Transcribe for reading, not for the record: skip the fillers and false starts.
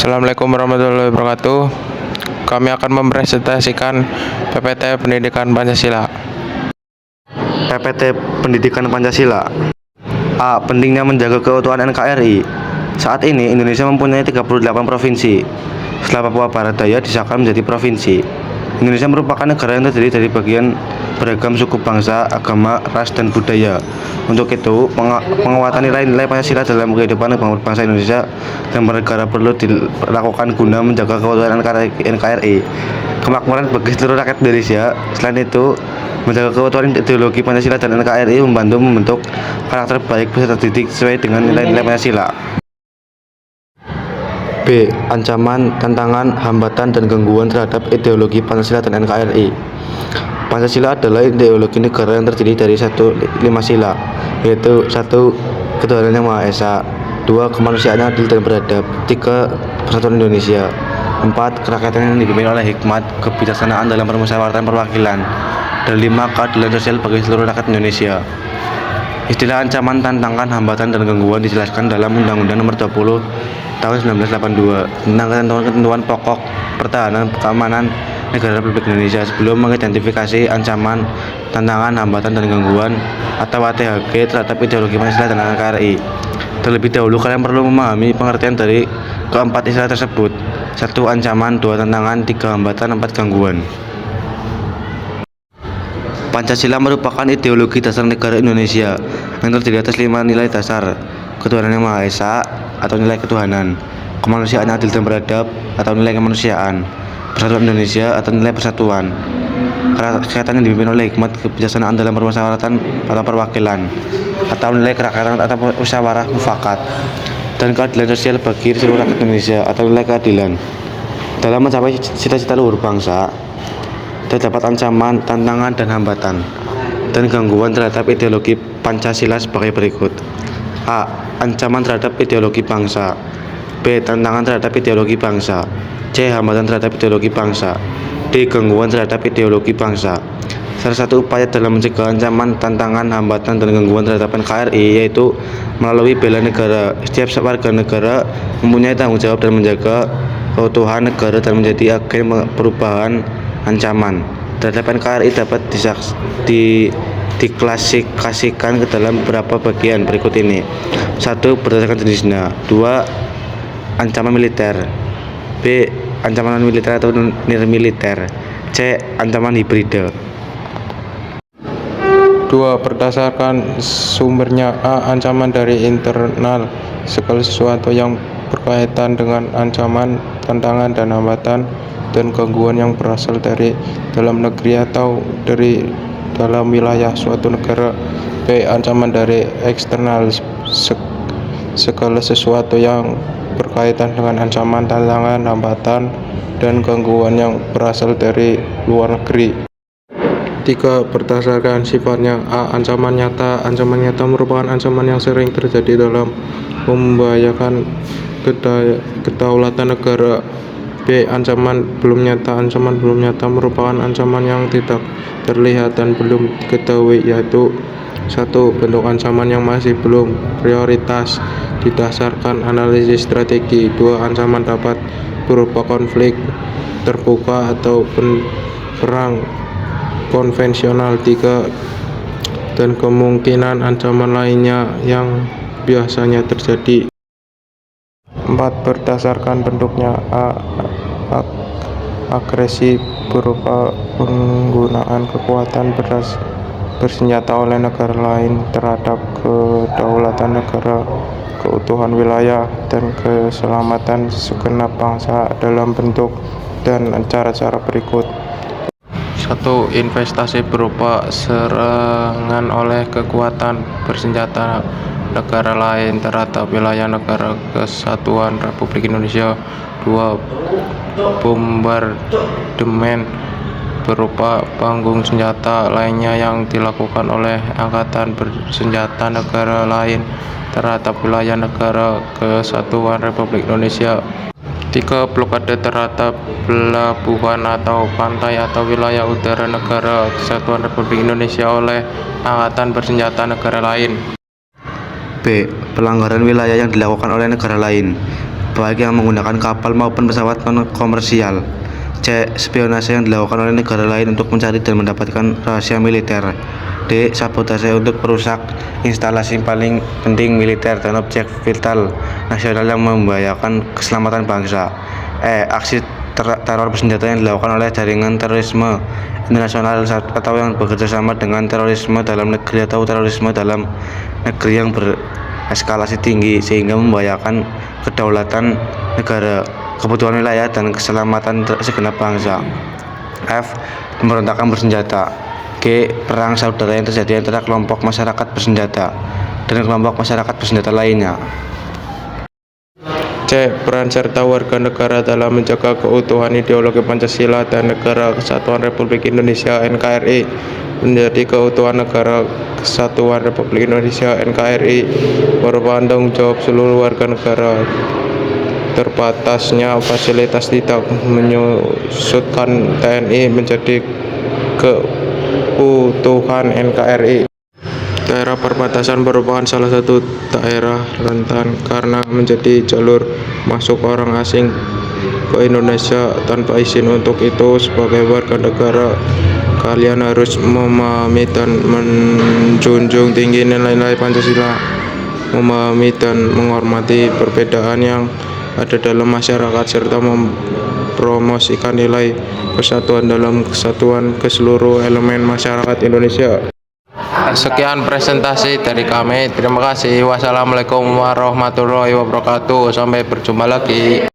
Assalamualaikum warahmatullahi wabarakatuh. Kami akan mempresentasikan PPT Pendidikan Pancasila. PPT Pendidikan Pancasila. A. Pentingnya menjaga keutuhan NKRI. Saat ini Indonesia mempunyai 38 provinsi. Setelah Papua Barat Daya disahkan menjadi provinsi, Indonesia merupakan negara yang terdiri dari bagian beragam suku bangsa, agama, ras, dan budaya. Untuk itu, penguatan nilai-nilai Pancasila dalam kehidupan bangsa Indonesia dan bernegara perlu dilakukan guna menjaga keutuhan NKRI, kemakmuran bagi seluruh rakyat Indonesia. Selain itu, menjaga keutuhan ideologi Pancasila dan NKRI membantu membentuk karakter baik peserta didik sesuai dengan nilai-nilai Pancasila. B. Ancaman, tantangan, hambatan, dan gangguan terhadap ideologi Pancasila dan NKRI. Pancasila adalah ideologi negara yang terdiri dari 5 sila, yaitu 1. Ketuhanan Yang Maha Esa, 2. Kemanusiaan yang adil dan beradab, 3. Persatuan Indonesia, 4. Kerakyatan yang dipimpin oleh hikmat, kebijaksanaan dalam permusyawaratan perwakilan, dan 5. Keadilan sosial bagi seluruh rakyat Indonesia. Istilah ancaman, tantangan, hambatan, dan gangguan dijelaskan dalam Undang-Undang Nomor 20 Tahun 1982 tentang ketentuan pokok pertahanan keamanan negara Republik Indonesia. Sebelum mengidentifikasi ancaman, tantangan, hambatan, dan gangguan atau ATHG terhadap ideologi Pancasila dan NKRI, terlebih dahulu kalian perlu memahami pengertian dari keempat istilah tersebut. 1. Ancaman, 2. Tantangan, 3. Hambatan, 4. Gangguan. Pancasila merupakan ideologi dasar negara Indonesia yang terdiri atas 5 nilai dasar: ketuhanan yang Maha Esa atau nilai ketuhanan, kemanusiaan yang adil dan beradab atau nilai kemanusiaan, persatuan Indonesia atau nilai persatuan, kerakyatan yang dipimpin oleh hikmat, kebijaksanaan dalam permusyawaratan atau perwakilan atau nilai kerakyatan atau musyawarah mufakat, dan keadilan sosial bagi seluruh rakyat Indonesia atau nilai keadilan. Dalam mencapai cita-cita luhur bangsa, terdapat ancaman, tantangan, dan hambatan, dan gangguan terhadap ideologi Pancasila sebagai berikut. A. Ancaman terhadap ideologi bangsa. B. Tantangan terhadap ideologi bangsa. C. Hambatan terhadap ideologi bangsa. D. Gangguan terhadap ideologi bangsa. Salah satu upaya dalam mencegah ancaman, tantangan, hambatan, dan gangguan terhadap NKRI yaitu melalui bela negara. Setiap warga negara mempunyai tanggung jawab dan menjaga keutuhan negara dan menjadi agen perubahan ancaman terhadap NKRI dapat diklasifikasikan ke dalam beberapa bagian berikut ini. 1. Berdasarkan jenisnya. 2. Ancaman militer. B. Ancaman non-militer atau nirmiliter. C. Ancaman hibrida. 2. Berdasarkan sumbernya. A. Ancaman dari internal, segala sesuatu yang berkaitan dengan ancaman, tantangan, dan hambatan dan gangguan yang berasal dari dalam negeri atau dari dalam wilayah suatu negara. B. Ancaman dari eksternal, segala sesuatu yang berkaitan dengan ancaman, tantangan, hambatan, dan gangguan yang berasal dari luar negeri. 3. Berdasarkan sifatnya. A. Ancaman nyata. Ancaman nyata merupakan ancaman yang sering terjadi dalam membahayakan kedaulatan negara. B. Ancaman belum nyata. Ancaman belum nyata merupakan ancaman yang tidak terlihat dan belum diketahui, yaitu 1. Bentuk ancaman yang masih belum prioritas didasarkan analisis strategi. 2. Ancaman dapat berupa konflik terbuka atau perang konvensional. 3. Dan kemungkinan ancaman lainnya yang biasanya terjadi. 4. Berdasarkan bentuknya. A. Agresi berupa penggunaan kekuatan bersenjata oleh negara lain terhadap kedaulatan negara, keutuhan wilayah, dan keselamatan segenap bangsa dalam bentuk dan cara-cara berikut. 1. Investasi berupa serangan oleh kekuatan bersenjata negara lain terhadap wilayah negara kesatuan Republik Indonesia. 2. Bombardemen berupa panggung senjata lainnya yang dilakukan oleh angkatan bersenjata negara lain terhadap wilayah negara kesatuan Republik Indonesia. 3. Blokade terhadap pelabuhan atau pantai atau wilayah udara negara kesatuan Republik Indonesia oleh angkatan bersenjata negara lain. B. Pelanggaran wilayah yang dilakukan oleh negara lain. baik yang menggunakan kapal maupun pesawat non-komersial. C. Spionase yang dilakukan oleh negara lain untuk mencari dan mendapatkan rahasia militer. D. Sabotase untuk merusak instalasi paling penting militer dan objek vital nasional yang membahayakan keselamatan bangsa. E. Aksi teror bersenjata yang dilakukan oleh jaringan terorisme internasional atau yang bekerja sama dengan terorisme dalam negeri atau terorisme dalam negeri yang bereskalasi tinggi sehingga membahayakan kedaulatan negara, kebutuhan wilayah, dan keselamatan segenap bangsa. F. Pemberontakan bersenjata. G. Perang saudara yang terjadi antara kelompok masyarakat bersenjata dan kelompok masyarakat bersenjata lainnya. C. Peran serta warga negara dalam menjaga keutuhan ideologi Pancasila dan Negara Kesatuan Republik Indonesia (NKRI). Menjadi keutuhan Negara Kesatuan Republik Indonesia (NKRI) merupakan tanggung jawab seluruh warga negara. Terbatasnya fasilitas tidak menyusutkan TNI menjadi keutuhan NKRI. Daerah perbatasan merupakan salah satu daerah rentan karena menjadi jalur masuk orang asing ke Indonesia tanpa izin. Untuk itu, sebagai warga negara, kalian harus memahami dan menjunjung tinggi nilai-nilai Pancasila, memahami dan menghormati perbedaan yang ada dalam masyarakat, serta mempromosikan nilai persatuan dalam kesatuan ke seluruh elemen masyarakat Indonesia. Sekian presentasi dari kami. Terima kasih. Wassalamualaikum warahmatullahi wabarakatuh. Sampai berjumpa lagi.